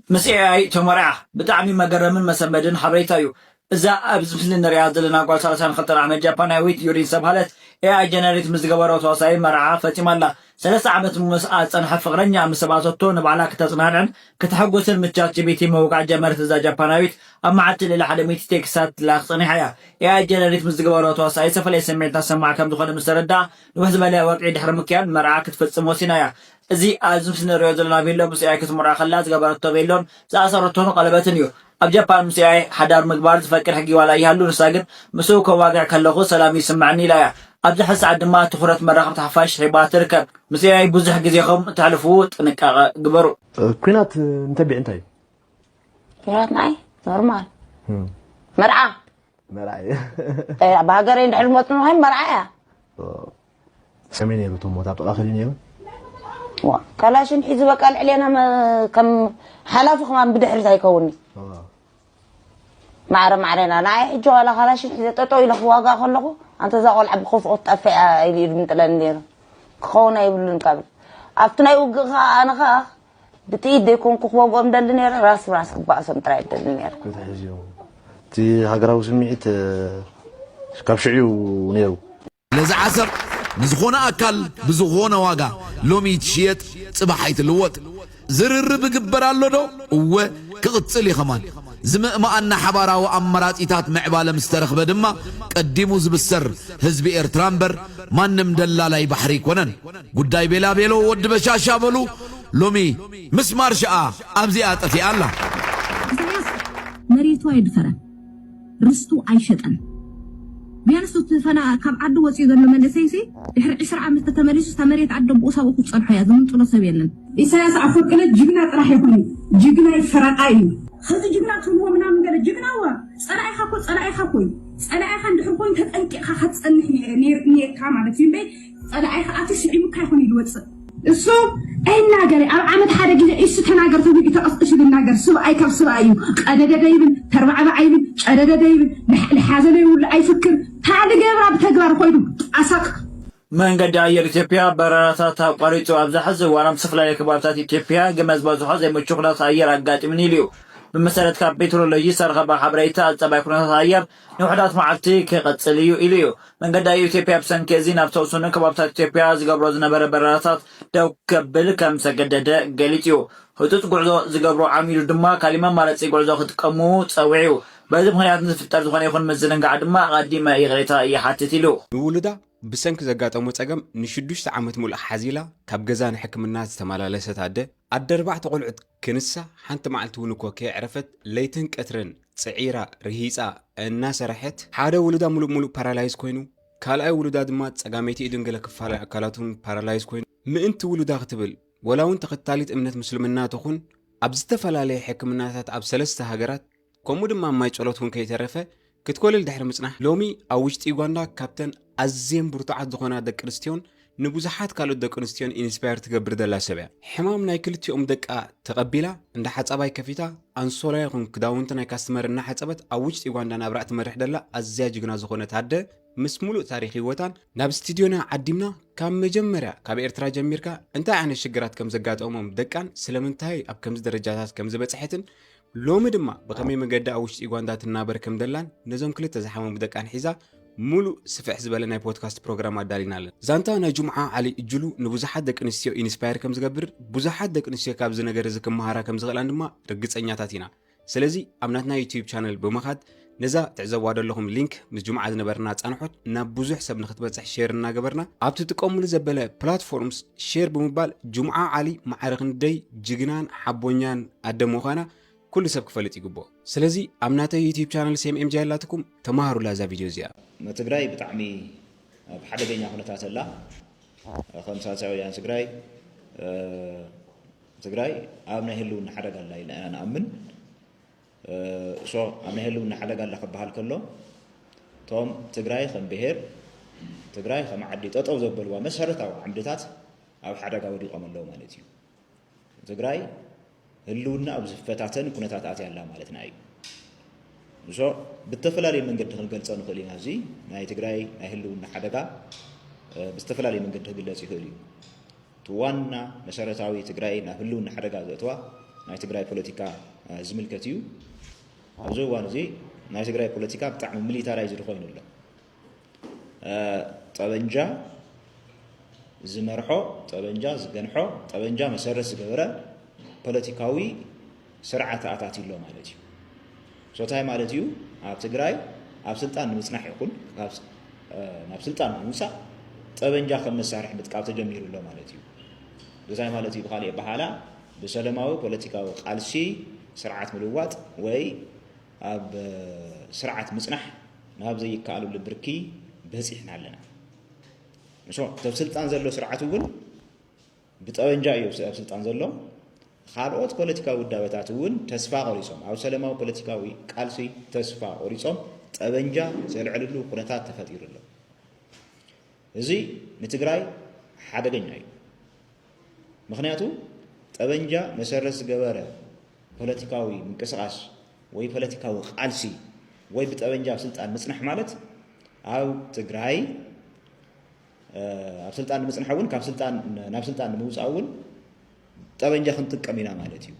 مسيحي تمرع بتعمي مجرمن مسمدن حبيتايو إذا أبز مثل الرياض لنا قال سلسان خطر عمل جاباناويت يورين سبهالت إيه جنريت مزجبرة وتواصل مرعى فتيما الله 3 عامات مساعات أنا حفقرني مسابقات تون بعلاك تصنعن كتحقق المتجات جبيتي موقع جمرت إذا جاباناويت أما عتل إلى حد ميت تكسات لاخصني حياة إيه جنريت مزجبرة وتواصل سفل يسمع تسمع كم دخل مستردة وهذا بلا وقع يدحر مكان مرعى كتفت موسينايا زي أزم سنريو زلنا بيلو مسيحي كتمرع خلاص جبرت بيلون سأصرتون قلبتنيو أب جابان مسيحي حدار مقبار تفكر حقي ولا يهلو نساقن مسوك واقع كاللغو سلامي سمعني لا أبدا حس عد ما تخرت مراقب تحفاش حبات ركب مسيحي بوزح جزيخم تعرفوا تنك قبروا كينات نتبع انتي كينات معي نورمال مرعى بهاجرين دحلموتن هاي مرعى سميني بتوم وتعطوا الاخرين يوم كلاشن حيز بقال علينا كم حلافكم عم بدحر تايكوني معرنا انا اجوا على خلاشن حيز تطو الى خواغا خلقو انت زاقول عب خوف طفع يلي متلنير خونا يبلن قبل افتنا وغا انا خا بتيد يكون كخواغو مدلنير راس باسم تراي دلنير كنت حيزيو تي هاغراو سميت كابشعيو نيرو لذا عصر نزخونا أكل بزخونا واقع لومي تشيت صباحيت الوط زرر بقبر اللو دو و كغتصلي خمان زمق ما أن حبارا وأمرات إتات معبالة مسترخ بدما قدمو زبسر هزب إرترامبر ما نمدلا لاي بحري كونن قداي بلا بيلو ود بشاشا بلو لومي مسمار شاء أمزيات أتي الله مريتو يدفرن رستو عيشتن بيانس تفنا كم عد وصي ذل منسيسي يحرق 10 عام تتمليس تمريت عد بوسا وخص صنحو يا زمن طلو سبيلن إساس عفوكنا جبنا طرح يكون جبنا يفرقاي خذ جبنا تلو منام قال جبنا وا صنعي خاكوي صنعي خا ندحر كوين تطنقي خا ختصنح نير كا معنات يمبي صنعي خا اتسعيم كايكون يلوص እሱ አይናገር አመት ሓደ ግዜ እሱ ተናገር ተብይ ተቀስቅሽ ልናገር ሰው አይከብ ሰው አዩ ቀደደደ ይብል ተርባዕባ አይብል ጨደደደ ይብል ለሐዘነ ይውል አይፍክር ታድገራ በተግባር ኮይዱ አሳክ መንገድ አየር ኢትዮጵያ በረራታት አቋሪጦ አብዛሐዝ ዋራም ስፍላ የከባታት ኢትዮጵያ ገመዝባዙ ሐዘ የመቾክላት አየር አጋጥምን ይልዩ بمسألة كابيترولوجي سرخة بحبريتا التباي كنا تغير نوحدات معتي كقتليو إليو من قد إثيوبيا بسنكزين أبتوسون كبابتات إثيوبيا زقبروزنا بربراتات دو كبل كم سجدد قالتيو هتوت قعدو زقبرو عميل دما كلمة مالتي قعدو خدكمو تسويعو بعد مخنيات نفتر دخاني يكون مزلن قاعد ما قديمة يغريتا يحاتتيلو ولدا بسنك زقاطمو تقم نشدوش عامت مول حزيلا كاب غزان حكمنا استمالالست عده الدربع تقولعت كنسة حنت معلت ونكوكي عرفت ليتن قترن صعيرا رهيصا الناس رحت حاده ولدا ملو بارالايز كوينو كالاي ولدا دما صقاميتي يدنگل كفاله اكلاتون بارالايز كوينو ምእንቲ ውሉዳ ክትብል ወላውን ተኸታሊት እምነት ሙስልምና ተኹን ኣብ ዝተፈላልየ ሕክምናታት ኣብ 3 ሃገራት ከምኡ ድማ ማይ ጸሎቱን ከይተረፈ ክትኮልል ድሕሪ ምጽናሕ ሎሚ ኣብ ውሽጢ ዩጋንዳ ካፕተን ኣዝየን ብርቱዓት ዝኾና ደቂ ኣንስትዮን ንብዙሓት ካልኦት ደቂ ኣንስትዮን ኢንስፓየር ትገብር ዘላ ሰብያ ሕማም ናይ ክልቲኦም ደቃ ተቐቢላ እንደ ሓጸባይ ከፊታ ኣንሶላ ይኹን ክዳውንቲ ናይ ካስተመር እና ሓጸበት ኣብ ውሽጢ ዩጋንዳ ናብራእ ትመርሕ ደላ ኣዝያ ጅግና ዝኾነት ኣደ ምስ ሙሉእ ታሪኽ ህይወታን ናብ ስቱዲዮና ዓዲምና ካብ መጀመርያ ካብ ኤርትራ ጀሚርካ እንታይ ዓይነት ሽግራት ከም ዘጋጠሞም ደቃን ስለምንታይ ኣብ ከምዚ ደረጃታት ከም ዝበጽሐትን ሎሚ ድማ በከመይ መንገዲ ኣብ ውሽጢ ዩጋንዳ ትናበር ከም ደላን ነዞም ክልተ ዝሓመሙ ደቃን ሒዛ ሙሉእ ስፍሕ ዝበለ ናይ ፖድካስት ፕሮግራም ኣዳሊናለን ዛንታ ናይ ጁምዓ ዓሊ እጅሉ ንብዙሓት ደቂ ኣንስትዮ ኢንስፓየር ከም ዝገብር ብዙሓት ደቂ ኣንስትዮ ካብዚ ነገር እዚ ክመሃራ ከም ዝኽእላን ድማ ርግፀኛታት ኢና ስለዚ ኣብ ናትና ዩቲዩብ ቻነል ብምኻድ ነዛ ትዕዘብዋ ዘለኹም ሊንክ ምስ ጁምዓ ዝነበርና ጻንሖት ናብ ብዙሕ ሰብ ንኽትበጽሕ ሼር እናገበርና ኣብቲ ትጥቀሙሉ ዘበለ ፕላትፎርምስ ሼር ብምባል ጁምዓ ዓሊ ማዕረኽ ንደይ ጅግናን ሓቦኛን ኣደሞ ኾና ኩሉ ሰብ ክፈልጥ ይግባእ ስለዚ ኣብ ናተ ዩቲዩብ ቻነል ሲኤምኤም ጃላትኩም ተማሃሩላ ዛ ቪድዮ እዚኣ ትግራይ ብጣዕሚ ኣብ ሓደገኛ ኩነታት ኣላ ከም ሳልሳውያን ትግራይ ኣብ ናይ ህልውና ሓደጋ ኣላ ኢልና ንኣምን ሶ ኣብ ናይ ህልውና ሓደጋ ኣላ ክበሃል ከሎ ቶም ትግራይ ከም ብሄር ትግራይ ከም ዓዲ ጠጠው ዘበልዋ መሰረታዊ ዓምድታት ኣብ ሓደጋ ወዲቖም ኣለዉ ማለት እዩ ትግራይ ህልውና ኣብ ዝፈታተን ኩነታት ኣትያ ኣላ ማለትና እዩ ሶ ብተፈላለየ መንገዲ ክንገልጾ ንኽእል ኢና እዚ ናይ ትግራይ ናይ ህልውና ሓደጋ ብዝተፈላለየ መንገዲ ክግለጽ ይኽእል እዩ እቲ ዋና መሰረታዊ ትግራይ ናብ ህልውና ሓደጋ ዘእትዋ ናይ ትግራይ ፖለቲካ ዝምልከት እዩ ኣብዚ እዋን እዚ ናይ ትግራይ ፖለቲካ ብጣዕሚ ሚሊታራይዝድ ኮይኑ ኣሎ ጠበንጃ ዝመርሖ ጠበንጃ ዝገንሖ ጠበንጃ መሰረት ዝገበረ ፖለቲካዊ ስርዓት ኣታትሎ ማለት እዩ ሶታይ ማለት እዩ ኣብ ትግራይ ኣብ ስልጣን ንምጽናሕ ይኹን ናብ ስልጣን ንምውሳእ ጠበንጃ ከም መሳርሒ ምጥቃም ተጀሚሩ ኣሎ ማለት እዩ ገዛይ ማለት እዩ ብኻልእ ኣበሃላ ብሰላማዊ ፖለቲካዊ ቃልሲ ስርዓት ምልዋጥ ወይ ኣብ ስርዓት ምጽናሕ ናብ ዘይከኣሉ ብርኪ በፂሕና ኣለና ንሶ ተብ ስልጣን ዘሎ ስርዓት እውን ብጠበንጃ እዩ ኣብ ስልጣን ዘሎ ካልኦት ፖለቲካዊ ውዳበታት እውን ተስፋ ቆሪጾም ኣብ ሰላማዊ ፖለቲካዊ ቃልሲ ተስፋ ቆሪጾም ጠበንጃ ዘልዕልሉ ኩነታት ተፈጢሩ ኣሎ እዚ ንትግራይ ሓደገኛ እዩ ምክንያቱ ጠበንጃ መሰረት ዝገበረ ፖለቲካዊ ምንቅስቃስ ወይ ፖለቲካዊ ቃልሲ ወይ ብጠበንጃ ስልጣን ምጽናሕ ማለት ኣብ ትግራይ ኣብ ስልጣን ምጽናሕ እውን ካብ ስልጣን ናብ ስልጣን ንምውፃእ እውን ጠበንጃ ክንጥቀም ኢና ማለት እዩ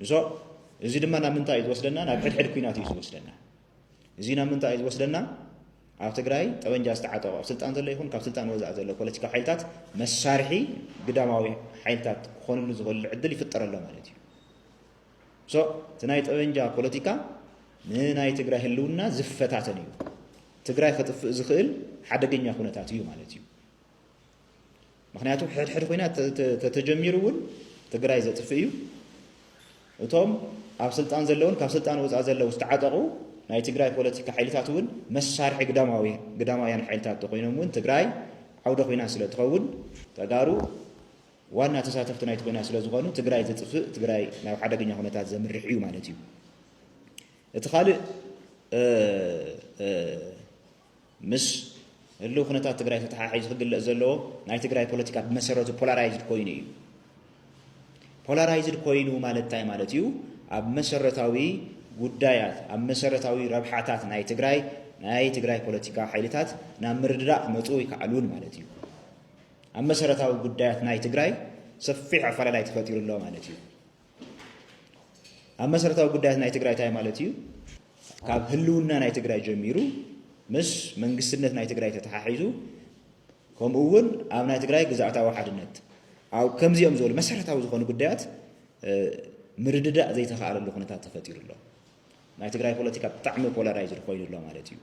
እዞ እዚ ድማ ናብ ምንታይ ዝወስደና ናብ ሕድሕድ ኩናት እዩ ዝወስደና እዚ ናብ ምንታይ ዝወስደና ኣብ ትግራይ ጠበንጃ ዝተዓጠቑ ኣብ ስልጣን ዘሎ ይኹን ካብ ስልጣን ወፃእ ዘሎ ፖለቲካዊ ሓይልታት መሳርሒ ግዳማዊ ሓይልታት ክኾንሉ ዝኽእሉ ዕድል ይፍጠረሎ ማለት እዩ ሶ እቲ ናይ ጠበንጃ ፖለቲካ ንናይ ትግራይ ህልውና ዝፈታተን እዩ ትግራይ ከጥፍእ ዝኽእል ሓደገኛ ኩነታት እዩ ማለት እዩ ምክንያቱ ሕድሕድ ኩናት ተጀሚሩ እውን ትግራይ ዘጥፍእ እዩ እቶም ኣብ ስልጣን ዘለውን ካብ ስልጣን ወፃእ ዘለው ዝተዓጠቑ ናይ ትግራይ ፖለቲካ ሓይልታት እውን መሳርሒ ግዳማውያን ሓይልታት ኮይኖም እውን ትግራይ ዓውደ ኩናት ስለ ትኸውን ተጋሩ ዋና ተሳተፍቲ ናይቲ ኩናት ስለ ዝኾኑ ትግራይ ዘጥፍእ ትግራይ ናብ ሓደገኛ ኩነታት ዘምርሕ እዩ ማለት እዩ እቲ ካልእ ምስ ህልው ኩነታት ትግራይ ተተሓሒዙ ክግለጽ ዘለዎ ናይ ትግራይ ፖለቲካ ብመሰረቱ ፖላራይዝድ ኮይኑ እዩ ፖላራይዝድ ኮይኑ ማለት እንታይ ማለት እዩ ኣብ መሰረታዊ ጉዳያት ኣብ መሰረታዊ ረብሓታት ናይ ትግራይ ፖለቲካ ሓይልታት ናብ ምርድዳእ ክመፁ ይከኣሉን ማለት እዩ ኣብ መሰረታዊ ጉዳያት ናይ ትግራይ ሰፊሕ ኣፈላላይ ተፈጢሩ ኣሎ ማለት እዩ ኣብ መሰረታዊ ጉዳያት ናይ ትግራይ እንታይ ማለት እዩ ካብ ህልውና ናይ ትግራይ ጀሚሩ ምስ መንግስትነት ናይ ትግራይ ተተሓሒዙ ከምኡ እውን ኣብ ናይ ትግራይ ግዛእታዊ ሓድነት ኣብ ከምዚኦም ዝበሉ መሰረታዊ ዝኾኑ ጉዳያት ምርድዳእ ዘይተኸኣለሉ ኩነታት ተፈጢሩ ኣሎ ናይ ትግራይ ፖለቲካ ብጣዕሚ ፖላራይዝድ ኮይኑ ኣሎ ማለት እዩ